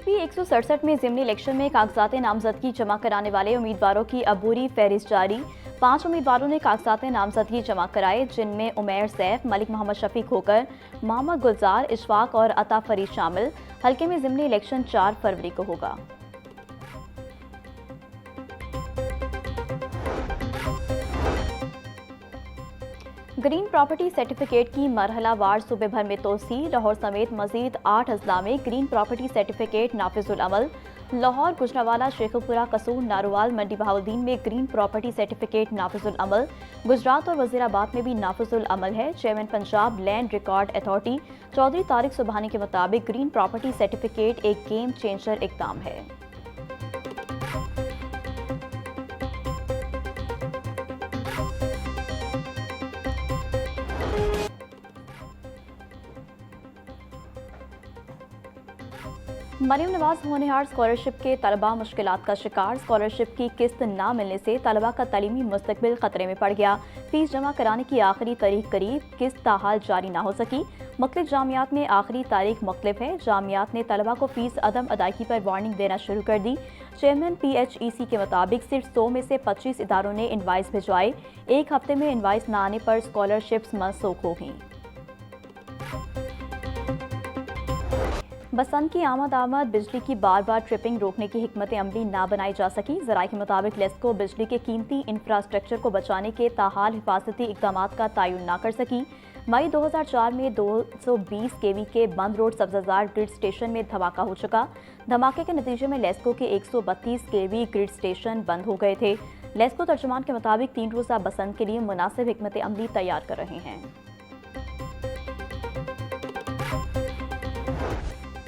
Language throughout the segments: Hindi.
यूपी 167 में ज़िमनी इलेक्शन में कागजात नामजदगी जमा कराने वाले उम्मीदवारों की अबूरी फहरिस्त जारी। 5 उम्मीदवारों ने कागजात नामजदगी जमा कराए, जिनमें उमैर सैफ, मलिक मोहम्मद शफीक होकर, मोहम्मद गुलजार, इशफाक और अता फरीद शामिल। हल्के में ज़िमनी इलेक्शन 4 फरवरी को होगा। ग्रीन प्रॉपर्टी सर्टिफिकेट की मरहलावार सूबे भर में तोसी। लाहौर समेत मजीद 8 अजला में ग्रीन प्रॉपर्टी सर्टिफिकेट नाफिजुल अमल। लाहौर, गुजरावाला, शेखुपुरा, कसूर, नारोवाल, मंडी बहाउद्दीन में ग्रीन प्रॉपर्टी सर्टिफिकेट नाफिजुल अमल। गुजरात और वजीराबाद में भी नाफिजुल अमल है। Chairman Punjab land record authority Chaudhry Tariq Subhani के मुताबिक ग्रीन प्रॉपर्टी सर्टिफिकेट एक गेम चेंजर इकदाम है। मरियम नवाज होनहार स्कॉलरशिप के तलबा मुश्किलात का शिकार। स्कॉलरशिप की किस्त न मिलने से तलबा का तलीमी मुस्तकबिल खतरे में पड़ गया। फीस जमा कराने की आखिरी तारीख करीब, किस्त ताहाल जारी ना हो सकी। मुख्तलिफ जामियात में आखिरी तारीख मुख्तलिफ है। जामियात ने तलबा को फीस अदम अदायगी पर वार्निंग देना शुरू कर दी। चेयरमैन PHEC के मुताबिक सिर्फ 100 में से 25 इदारों ने इनवाइस भिजवाए। एक हफ्ते में इनवाइस न आने पर स्कॉलरशिप्स मनसूख होगी। बसंत की आमद बिजली की बार बार ट्रिपिंग रोकने की हिकमत अमली ना बनाई जा सकी। ज़राए के मुताबिक लेस्को बिजली के कीमती इंफ्रास्ट्रक्चर को बचाने के ताहाल हिफाजती इकदाम का तयन ना कर सकी। मई 2004 में 220 kV के बंद रोड सब्जाजार ग्रिड स्टेशन में धमाका हो चुका। धमाके के नतीजे में लेस्को के 132 kV ग्रिड स्टेशन बंद हो गए थे। लेस्को तर्जुमान के मुताबिक 3 रोज़ा बसंत के लिए मुनासिब हिकमत अमली तैयार कर रहे हैं।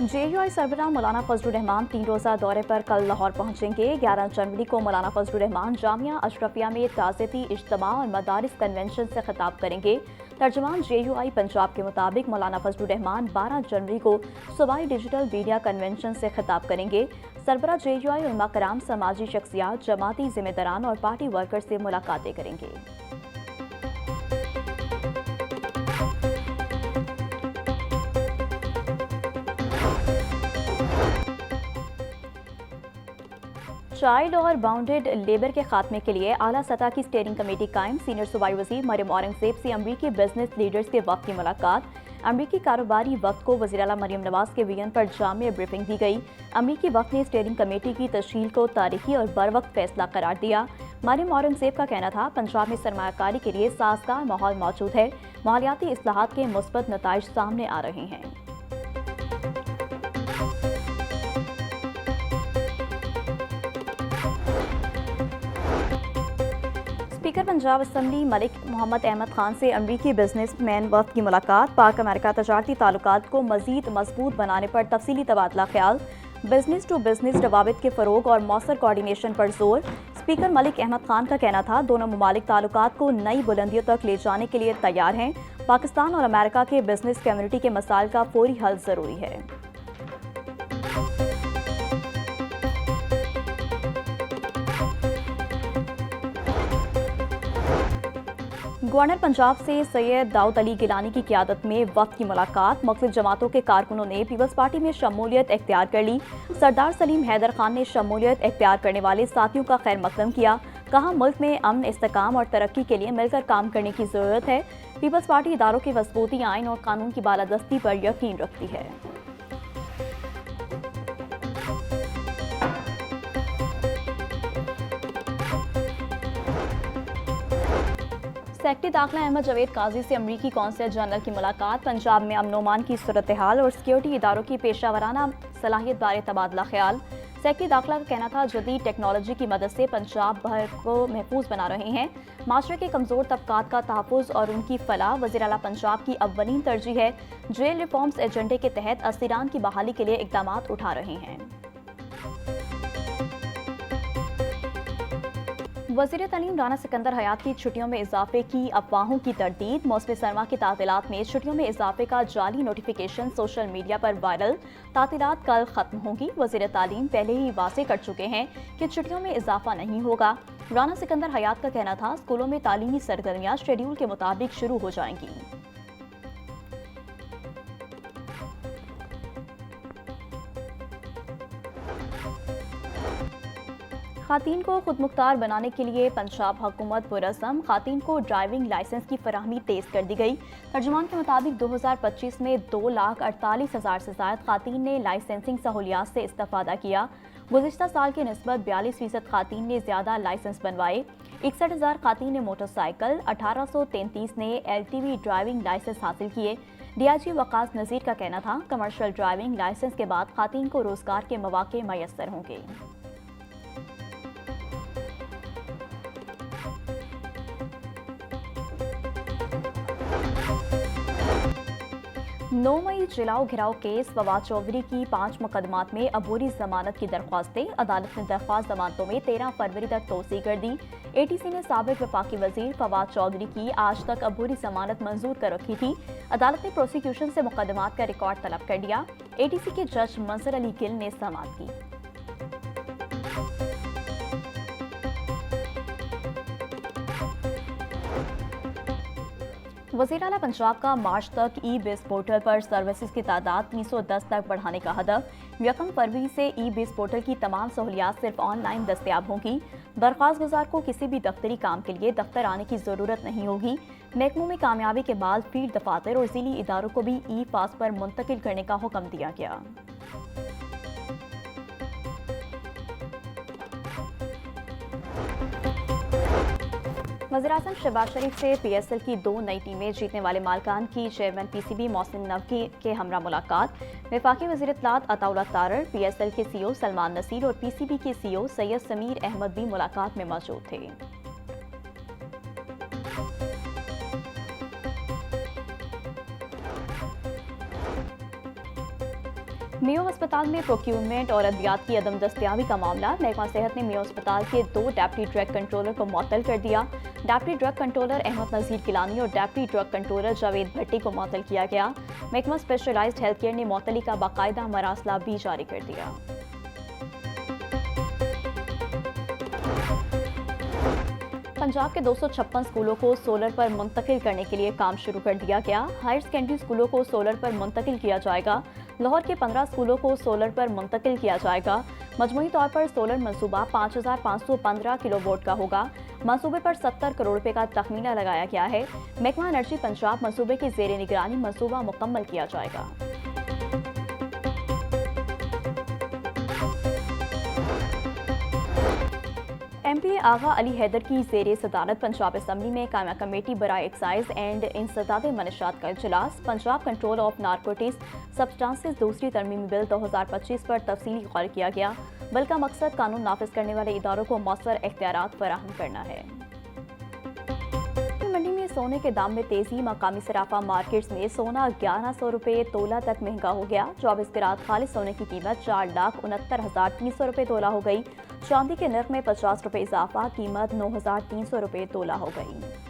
JUI सरबराह मौलाना फजलुर रहमान 3 रोज़ा दौरे पर कल लाहौर पहुंचेंगे। 11 जनवरी को मौलाना फजलुर रहमान जामिया अशरफिया में ताज़ियती इज्तिमा और मदारिस कन्वेंशन से खिताब करेंगे। तर्जुमान JUI पंजाब के मुताबिक मौलाना फजलुर रहमान 12 जनवरी को सूबाई डिजिटल मीडिया कन्वेंशन से खिताब करेंगे। सरबराह JUI उलमा कराम, समाजी शख्सियात, जमाती जिम्मेदारान और पार्टी वर्कर से मुलाकातें करेंगे। चाइल्ड और बाउंडेड लेबर के खात्मे के लिए आला सतह की स्टीयरिंग कमेटी कायम। सीनियर सूबाई वज़ीर मरियम औरंगज़ेब से अमरीकी बिजनेस लीडर्स के वक्त की मुलाकात। अमरीकी कारोबारी वक्त को वज़ीर आला मरियम नवाज के विजन पर जामिया ब्रीफिंग दी गई। अमरीकी वक्त ने स्टीयरिंग कमेटी की तश्कील को तारीखी और बरवक्त फैसला करार दिया। मरियम औरंगज़ेब का कहना था, पंजाब में सरमायाकारी के लिए साजगार माहौल मौजूद है। मालियाती इस्लाहात के मुस्बत नताइज सामने आ रहे हैं। स्पीकर पंजाब असम्बली मलिक मोहम्मद अहमद खान से अमरीकी बिजनेसमैन वक्त की मुलाकात। पाक अमेरिका तजारती ताल्लुकात को मजीद मजबूत बनाने पर तफसीली तबादला ख्याल। बिजनेस टू बिजनेस रवाबित के फ़रोग और मौसर कोऑर्डिनेशन पर जोर। स्पीकर मलिक अहमद खान का कहना था, दोनों ममालिक ताल्लुकात को नई बुलंदियों तक ले जाने के लिए तैयार हैं। पाकिस्तान और अमेरिका के बिजनेस कम्युनिटी के मसाइल का फौरी हल ज़रूरी है। गवर्नर पंजाब से सैयद दाऊद अली गिलानी की क़यादत में वक्त की मुलाकात। मुख्तलिफ जमातों के कारकुनों ने पीपल्स पार्टी में शमूलियत इख्तियार कर ली। सरदार सलीम हैदर खान ने शमूलियत इख्तियार करने वाले साथियों का खैर मकदम किया। कहा, मुल्क में अमन, इस्तेकाम और तरक्की के लिए मिलकर काम करने की ज़रूरत है। पीपल्स पार्टी इदारों की मजबूती, आइन और कानून की बालादस्ती पर यकीन रखती है। सेक्रेटरी दाखिला अहमद जावेद काजी से अमरीकी कौंसल जनरल की मुलाकात। पंजाब में अमन ओमान की सूरत हाल और सिक्योरिटी इदारों की पेशावराना सलाहियत बारे तबादला ख्याल। सेक्रेटरी दाखिला का कहना था, जदीद टेक्नोलॉजी की मदद से पंजाब भर को महफूज बना रहे हैं। माशरे के कमज़ोर तबकात का तहफ़्फ़ुज़ और उनकी फलाह वज़ीर आला पंजाब की अव्वलीन तरजीह है। जेल रिफॉर्म्स एजेंडे के तहत असीरान की बहाली के लिए इक़दाम उठा रहे हैं। वज़ीर तालीम राना सिकंदर हयात की छुट्टियों में इजाफे की अफवाहों की तरदीद। मौसम सरमा की तातीलात में छुट्टियों में इजाफे का जाली नोटिफिकेशन सोशल मीडिया पर वायरल। तातीलात कल खत्म होंगी। वज़ीर तालीम पहले ही वाज़े कर चुके हैं कि छुट्टियों में इजाफा नहीं होगा। राना सिकंदर हयात का कहना था, स्कूलों में तालीमी सरगर्मियाँ शेड्यूल के मुताबिक शुरू हो जाएंगी। खातून को खुद मुख्तार बनाने के लिए पंजाब हुकूमत पुरज़म खातून को ड्राइविंग लाइसेंस की फराहमी तेज़ कर दी गई। तर्जुमान के मुताबिक 2025 में 2,48,000 से ज़ायद खातून ने लाइसेंसिंग सहूलियात से इस्तेफादा किया। गुज़िश्ता साल की निस्बत 42% खातून ने ज़्यादा लाइसेंस बनवाए। 61,000 खातून ने मोटरसाइकिल, 1833 ने LTV ड्राइविंग लाइसेंस हासिल किए। DIG वकास नज़ीर का कहना था, कमर्शियल ड्राइविंग लाइसेंस के बाद खातून को रोज़गार के मौके मैसर होंगे। 9 मई जलाओ घिराव केस फवाद चौधरी की 5 मुकदमात में अबूरी जमानत की दरख्वास्तें। अदालत ने दरख्वास्त जमानतों में 13 फरवरी तक तोसी कर दी। ATC ने साबिक वफाकी वजीर फवाद चौधरी की आज तक अबूरी जमानत मंजूर कर रखी थी। अदालत ने प्रोसिक्यूशन से मुकदमात का रिकॉर्ड तलब कर लिया। ATC के जज मंजर अली गिल ने समाअत की। वज़ीर आला पंजाब का मार्च तक ई-बिज़ पोर्टल पर सर्विसेज की तादाद 310 तक बढ़ाने का हदफ। 1 फरवरी से ई-बिज़ पोर्टल की तमाम सहूलियात सिर्फ ऑनलाइन दस्तयाब होंगी। दरख्वास्त गुजार को किसी भी दफ्तरी काम के लिए दफ्तर आने की ज़रूरत नहीं होगी। महकमों में कामयाबी के बाद फील्ड दफातर और ज़िली इदारों को भी ई-पास पर मुंतकिल करने का हुक्म दिया गया। वज़ीर-ए-आज़म शहबाज शरीफ से PSL की 2 नई टीमें जीतने वाले मालकान की चेयरमैन PCB मोहसिन नकवी के हमरा मुलाकात। वफाकी वज़ीर इत्तलात अताउल्लाह तारर, PSL के CEO सलमान नसीर और PCB के CEO सैयद समीर अहमद भी मुलाकात में मौजूद थे। मियो अस्पताल में प्रोक्यूरमेंट और अद्वियात की अदम दस्तयाबी का मामला। महकमा सेहत ने मियो अस्पताल के 2 डेप्टी ड्रग कंट्रोलर को मुअत्तल कर दिया। डेप्टी ड्रग कंट्रोलर अहमद नज़ीर किलानी और डेप्टी ड्रग कंट्रोलर जावेद भट्टी को मुअत्तल किया गया। महकमा स्पेशलाइज्ड हेल्थ केयर ने मुअत्तली का बाकायदा मरासला भी जारी कर दिया। पंजाब के 256 स्कूलों को सोलर पर मुंतकिल करने के लिए काम शुरू कर दिया गया। हायर सेकेंडरी स्कूलों को सोलर पर मुंतकिल किया जाएगा। लाहौर के 15 स्कूलों को सोलर पर मुंतकिल किया जाएगा। मजमूई तौर पर सोलर मंसूबा 5,515 किलोवाट का होगा। मंसूबे पर 70 करोड़ रुपए का तखमीना लगाया गया है। महकमा एनर्जी पंजाब मंसूबे की ज़ेर निगरानी मंसूबा मुकम्मल किया जाएगा। MP आगा अली हैदर की ज़ेर सदारत पंजाब असम्बली में कायमा कमेटी बराए एक्साइज एंड इंसदाद मनशात का इजलास। Punjab control of narcotics substances दूसरी तरमीमी बिल 2025 पर तफसीली गौर किया गया। बिल का मकसद कानून नाफिज करने वाले इदारों को मौसर इख्तियारात फराहम करना है। मंडी में सोने के दाम में तेजी। मकामी सराफा मार्केट्स में सोना 1100 रुपये तोला तक महंगा हो गया। 24 कैरेट खालिस सोने की कीमत 4,69,300 रुपये तोला हो गई। चांदी के नर्ख में 50 रुपये इजाफा, कीमत 9,300 रुपये तोला हो गई।